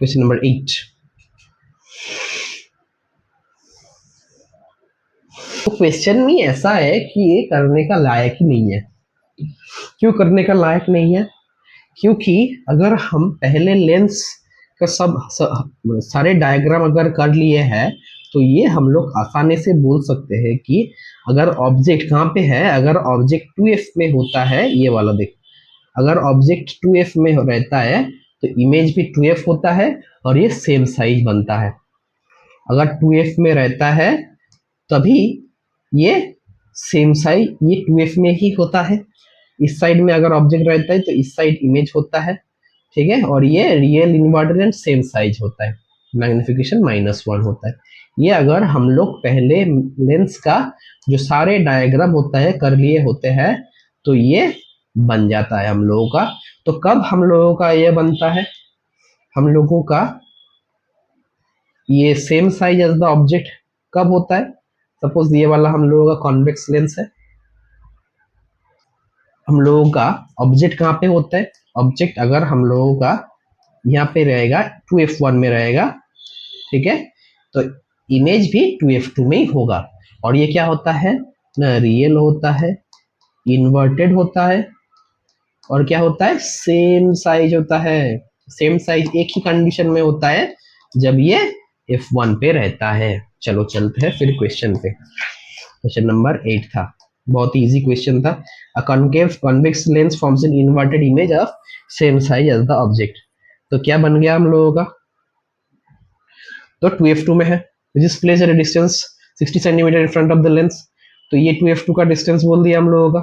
Question number 8। तो question में ऐसा है कि ये करने का लायक ही नहीं है। क्यों करने का लायक नहीं है? क्योंकि अगर हम पहले लेंस का सारे डायग्राम अगर कर लिए हैं तो ये हम लोग आसानी से बोल सकते हैं कि अगर ऑब्जेक्ट कहाँ पे है, अगर ऑब्जेक्ट 2f में होता है, ये वाला देख, अगर ऑब्जेक्ट 2f में रहता है तो इमेज भी 2f होता है और ये सेम साइज बनता है। अगर 2f में रहता है तभी ये सेम साइज ये 2f में ही होता है। इस साइड में अगर ऑब्जेक्ट रहता है तो इस साइड इमेज होता है, ठीक है, और ये real inverted and same size होता है, मैग्निफिकेशन -1 होता है। ये अगर हम लोग पहले लेंस का जो सारे डायग्राम होता है कर लिए होते हैं तो ये बन जाता है हम लोगों का। तो कब हम लोगों का ये बनता है, हम लोगों का ये same size as the object कब होता है? सपोज ये वाला हम लोगों का कॉन्वेक्स लेंस है, हम लोगों का ऑब्जेक्ट कहाँ पे होता है? ऑब्जेक्ट अगर हम लोगों का यहाँ पे रहेगा 2f1 में रहेगा, ठीक है, तो इमेज भी 2f2 में ही होगा। और ये क्या होता है ना, रियल होता है, इन्वर्टेड होता है, और क्या होता है, सेम साइज होता है। सेम साइज एक ही कंडीशन में होता है, जब ये f1 पे रहता है। चलो चलते हैं फिर क्वेश्चन पे। क्वेश्चन नंबर 8 था, बहुत ही इजी क्वेश्चन था। A concave convex lens forms an inverted image of same size as the object. तो क्या बन गया हम लोगों का, तो 2f2 में है, which is place at a distance 60 centimetre in front of the lens. तो ये 2f2 का डिस्टेंस बोल दिया हम लोगों का।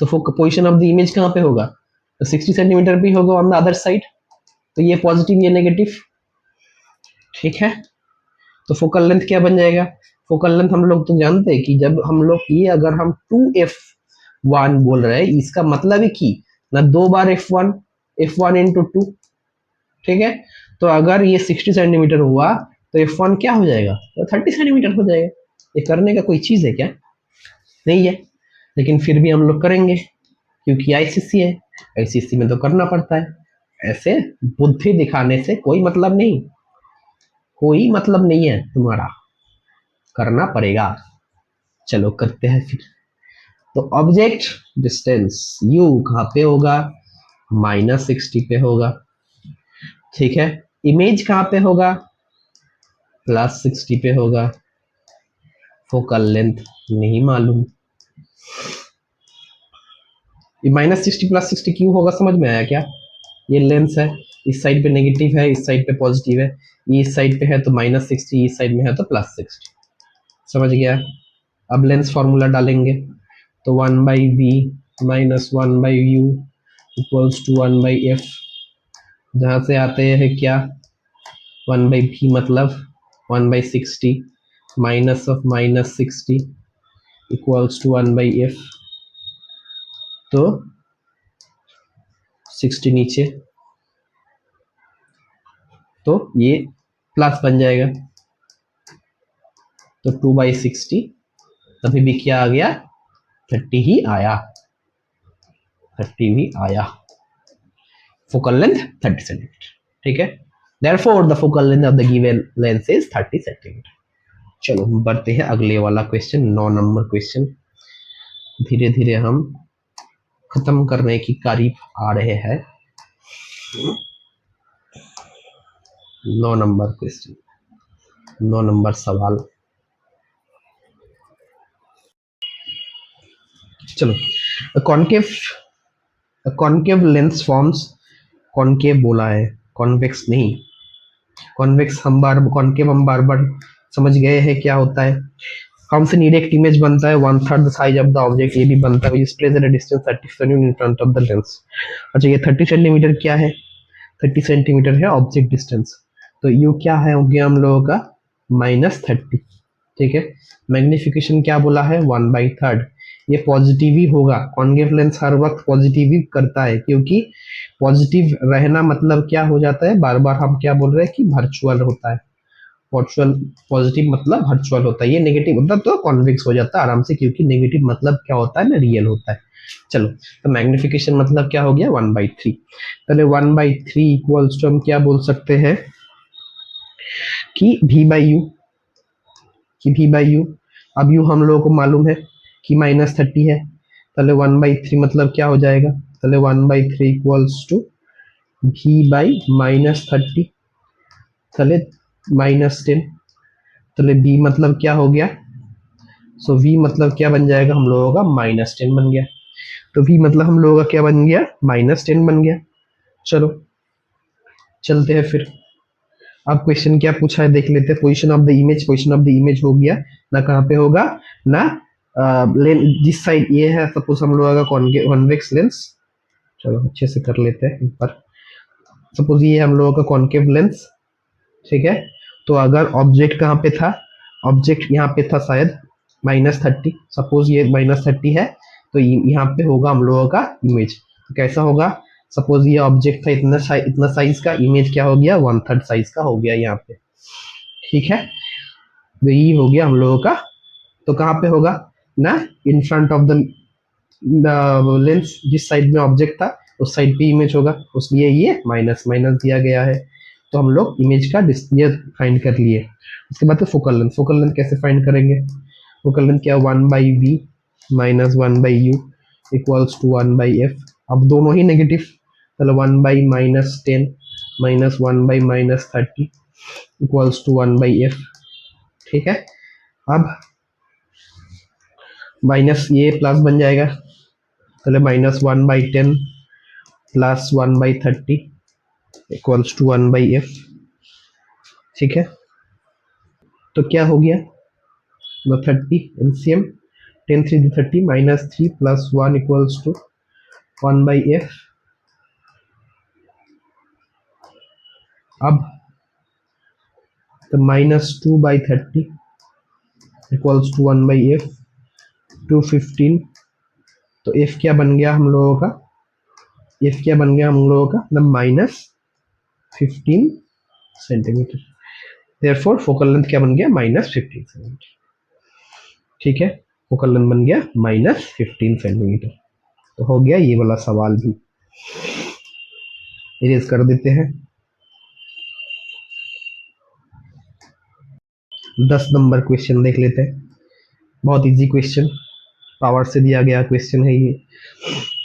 तो पोजिशन ऑफ द इमेज कहाँ पे होगा, तो 60 सेंटीमीटर भी होगा ऑन द अदर साइड। तो ये पॉजिटिव ये नेगेटिव, ठीक है। तो फोकल लेंथ क्या बन जाएगा, फोकल लेंथ हम लोग तो जानते हैं कि जब हम लोग ये अगर हम 2f1 बोल रहे हैं, इसका मतलब है कि ना 2 बार f1 इंटू 2, ठीक है। तो अगर ये 60 सेंटीमीटर हुआ तो f1 क्या हो जाएगा, तो 30 सेंटीमीटर हो जाएगा। ये करने का कोई चीज है क्या, नहीं है, लेकिन फिर भी हम लोग करेंगे क्योंकि आईसीसी है, आईसीसी में तो करना पड़ता है। ऐसे बुद्धि दिखाने से कोई मतलब नहीं, कोई मतलब नहीं है तुम्हारा, करना पड़ेगा। चलो करते हैं फिर। तो ऑब्जेक्ट डिस्टेंस u कहाँ पे होगा, -60 पे होगा, ठीक है। इमेज कहाँ पे होगा, +60 पे होगा। फोकल लेंथ नहीं मालूम। ये -60 +60 क्यों होगा, समझ में आया क्या? ये लेंस है, इस साइड पे नेगेटिव है, इस साइड पे पॉजिटिव है, ये इस साइड पे है तो -60, इस साइड में है तो +60, समझ गया। अब लेंस फॉर्मूला डालेंगे तो 1/v -1/u equals to 1/f, जहाँ से आते हैं क्या, 1/v मतलब 1/60 minus of -60 equals to 1/f। तो 60 नीचे, तो ये प्लस बन जाएगा, तो 2/60, तभी भी क्या आ गया, 30 ही आया, 30 भी आया। फोकल लेंथ 30 सेंटीमीटर, ठीक है। Therefore the focal length of the given lens is 30 centimetre. चलो बढ़ते हैं अगले वाला क्वेश्चन, 9 नंबर क्वेश्चन। धीरे धीरे हम खत्म करने की करीब आ रहे हैं। 9 नंबर क्वेश्चन, 9 नंबर सवाल। चलो कॉन्केव लेंस फॉर्म्स, कॉन्केव बोला है, कॉन्वेक्स नहीं। कॉन्वेक्स हम बार बार समझ गए हैं क्या होता है। हमसे डायरेक्ट इमेज बनता है 1/3 the size of the object, ये भी बनता है, place at a distance 30 centimetre in front of the lens. अच्छा ये 30 सेंटीमीटर क्या है, 30 सेंटीमीटर है ऑब्जेक्ट डिस्टेंस। तो यू क्या है, हो गया हम लोगों का -30, ठीक है। मैग्निफिकेशन क्या बोला है, 1/3। ये पॉजिटिव ही होगा, कॉन्केव लेंस हर वक्त पॉजिटिव ही करता है, क्योंकि पॉजिटिव रहना मतलब क्या हो जाता है, बार बार हम क्या बोल रहे हैं कि वर्चुअल होता है। वर्चुअल, पॉजिटिव मतलब वर्चुअल होता है, ये नेगेटिव मतलब तो कॉन्वेक्स हो जाता है आराम से, क्योंकि नेगेटिव मतलब क्या होता है ना, रियल होता है। चलो, तो मैग्निफिकेशन मतलब क्या हो गया, 1/3। पहले 1/3 इक्वल्स टू हम क्या बोल सकते हैं कि v/u, कि v/u। अब u हम लोगों को मालूम है कि -30 है, पहले 1/3 मतलब क्या हो जाएगा, पहले 1/3 इक्वल्स टू v/-30, चले -10, चले b मतलब क्या हो गया, सो v मतलब क्या बन जाएगा हम लोगों का, -10 बन गया। तो v मतलब हम लोगों का क्या बन गया, -10 बन गया। चलो चलते हैं फिर, अब क्वेश्चन क्या पूछा है देख लेते हैं। Position of the image, position of the image हो गया ना, कहाँ पे होगा ना, जिस साइड ये है, सपोज हम लोगों का कॉन्वेक्स लेंस, चलो अच्छे से कर लेते हैं एक बार। सपोज ये हम लोगों का कॉन्केव लेंस, ठीक है। तो अगर ऑब्जेक्ट कहाँ पे था, ऑब्जेक्ट यहाँ पे था शायद -30, सपोज ये -30 है, तो यहाँ पे होगा हम लोगों का इमेज। तो कैसा होगा, सपोज ये ऑब्जेक्ट था इतना साइज का, इमेज क्या हो गया, 1/3 साइज का हो गया यहाँ पे, ठीक है। तो ये हो गया हम लोगों का, तो कहाँ पे होगा ना, in front of the lens, जिस साइड में ऑब्जेक्ट था उस साइड पे इमेज होगा, उसलिए ये माइनस माइनस दिया गया है। तो हम लोग इमेज का ये फाइंड कर लिए। उसके बाद फोकल लेंथ, फोकल लेंथ कैसे फाइंड करेंगे, फोकल लेंथ क्या, 1/v minus 1/u equals to 1/f। अब दोनों ही नेगेटिव, चलो 1/-10 माइनस 1/-30 इक्वल्स टू 1/f, ठीक है। अब माइनस ये प्लस बन जाएगा, चलो -1/10 प्लस 1/30 इक्वल्स टू 1/f, ठीक है। तो क्या हो गया, 30 LCM, 10 3 30 -3 plus 1 equals to 1/f। अब तो -2/30 इक्वल्स टू 1/f, 215। तो f क्या बन गया हम लोगों का, f क्या बन गया हम लोगों का, मतलब -15 सेंटीमीटर। देयरफॉर फोकल लेंथ क्या बन गया, -15 सेंटीमीटर, ठीक है। फोकल लेंथ बन गया -15 सेंटीमीटर। तो हो गया ये वाला सवाल भी, इरेज कर देते हैं। 10 नंबर क्वेश्चन देख लेते हैं, बहुत इजी क्वेश्चन, पावर से दिया गया क्वेश्चन है ये।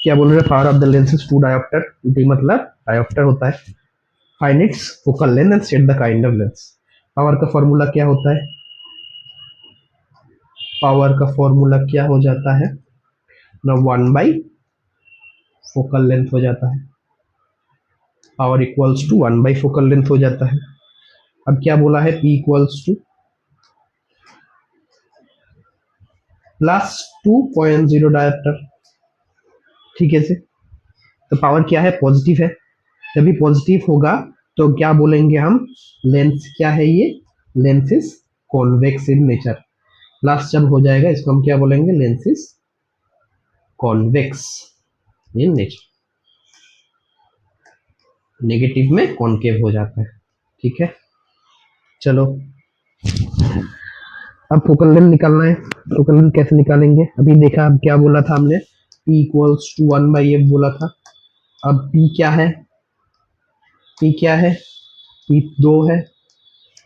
क्या बोल रहे हैं, power of the lens is 2 dioptre, D मतलब डायोप्टर होता है। Find its focal length and state the kind of lens. Power का फॉर्मूला क्या होता है, पावर का फॉर्मूला क्या हो जाता है ना, 1/, फोकल लेंथ हो जाता है, power equals to 1/, focal length हो जाता है। अब क्या बोला है, P इक्वल्स टू +2.0 डायोप्टर, ठीक है से। तो पावर क्या है, पॉजिटिव है, जब भी पॉजिटिव होगा तो क्या बोलेंगे हम, लेंस क्या है ये, lens is convex in nature. Plus जब हो जाएगा इसको हम क्या बोलेंगे, lens is convex in nature, negative में कॉन्केव हो जाता है, ठीक है। चलो अब फोकल लेंथ निकालना है, फोकल लेंथ कैसे निकालेंगे, अभी देखा अब क्या बोला था हमने, P इक्वल्स टू 1/f बोला था। अब P क्या है, P क्या है, P 2 है,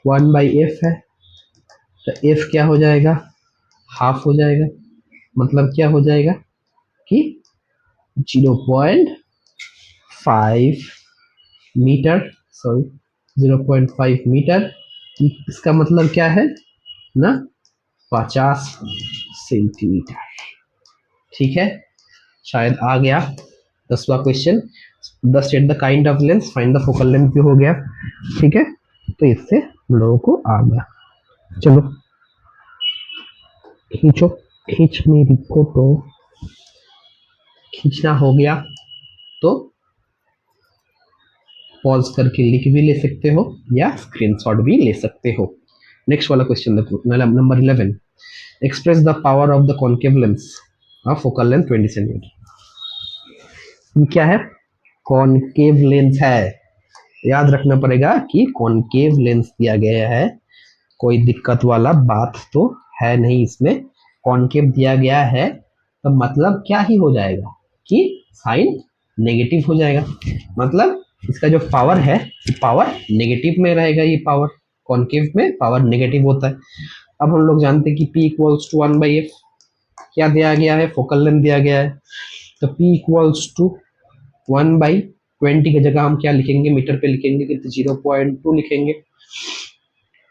1/f है, तो f क्या हो जाएगा, हाफ हो जाएगा, मतलब क्या हो जाएगा कि 0.5 मीटर, सॉरी 0.5 मीटर, इसका मतलब क्या है ना, 50 सेंटीमीटर, ठीक है। शायद आ गया 10वां question, the state the kind of lens, find the focal length भी हो गया, ठीक है। तो इससे हम लोगों को आ गया। चलो खींचो, खींच मेरी फोटो, खींचना हो गया तो पॉज करके लिख भी ले सकते हो या स्क्रीनशॉट भी ले सकते हो। नेक्स्ट वाला क्वेश्चन देखो, number 11, express the power of the concave lens of focal length 20 centimetre. ये क्या है, कॉन्केव लेंस है, याद रखना पड़ेगा कि कॉन्केव लेंस दिया गया है, कोई दिक्कत वाला बात तो है नहीं इसमें। कॉनकेव दिया गया है तो मतलब क्या ही हो जाएगा कि साइन नेगेटिव हो जाएगा, मतलब इसका जो पावर है पावर नेगेटिव में रहेगा। ये पावर कॉनकेव में पावर नेगेटिव होता है। अब हम लोग जानते हैं कि P इक्वल्स टू 1/f क्या दिया गया है, फोकल लेंथ दिया गया है। तो P इक्वल्स टू 1/20 की जगह हम क्या लिखेंगे, मीटर पे लिखेंगे कि 0.2 लिखेंगे।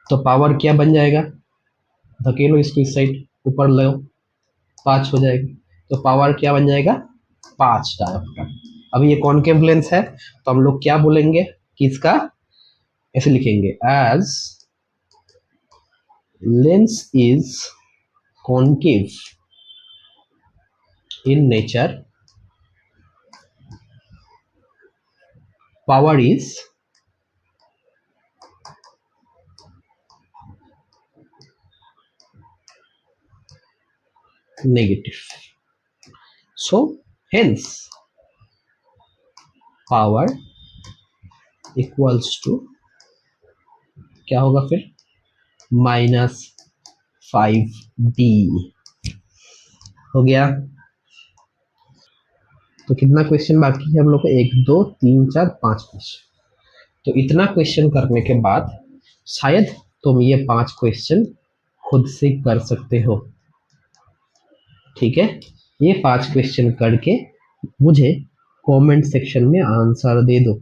तो पावर क्या बन जाएगा, धकेलो इसको इस साइड, ऊपर लो, 5 हो जाएगा। तो पावर क्या बन जाएगा, 5 डायोप्टर। अब ये कॉनकेव लेंस है तो हम लोग क्या बोलेंगे कि इसका ऐसे लिखेंगे, as lens is concave in nature, power is negative. So hence power equals to क्या होगा फिर, -5d हो गया। तो कितना क्वेश्चन बाकी है हम लोग को, 1 2 3 4 5 क्वेश्चन। तो इतना क्वेश्चन करने के बाद शायद तुम ये 5 क्वेश्चन खुद से कर सकते हो। ठीक है, ये 5 क्वेश्चन करके मुझे कमेंट सेक्शन में आंसर दे दो,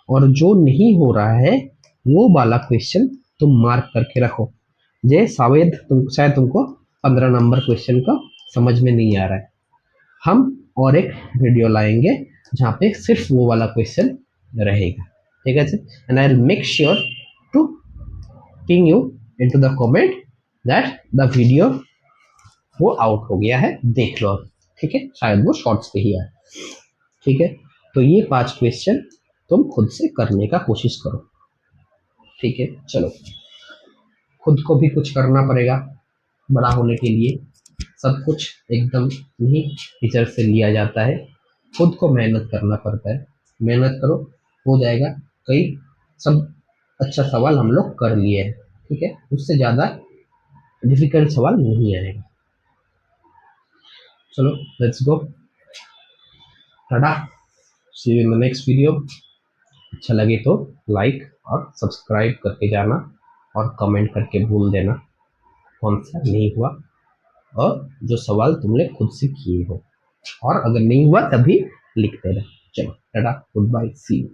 और जो नहीं हो रहा है वो वाला क्वेश्चन तुम मार्क करके रखो। जे शायद तुमको 15 नंबर क्वेश्चन का समझ में नहीं आ रहा है, हम और एक वीडियो लाएंगे जहाँ पे सिर्फ वो वाला क्वेश्चन रहेगा। ठीक है, and I will make sure to ping you into the comment that the video वो आउट हो गया है, देख लो। ठीक है, शायद वो शॉर्ट्स पे ही आए। ठीक है, तो ये 5 क्वेश्चन तुम खुद से करने का कोशिश करो। ठीक है, चलो, खुद को भी कुछ करना पड़ेगा बड़ा होने के लिए। सब कुछ एकदम नहीं टीचर से लिया जाता है, खुद को मेहनत करना पड़ता है। मेहनत करो, हो जाएगा। कई सब अच्छा सवाल हम लोग कर लिए हैं, ठीक है, उससे ज़्यादा डिफिकल्ट सवाल नहीं आएगा। चलो let's go, tata, see you in the next video. अच्छा लगे तो लाइक और सब्सक्राइब करके जाना, और कमेंट करके बोल देना कौन सा नहीं हुआ, और जो सवाल तुमने खुद से किए हो, और अगर नहीं हुआ तभी लिख देना। चलो tata, goodbye, see you.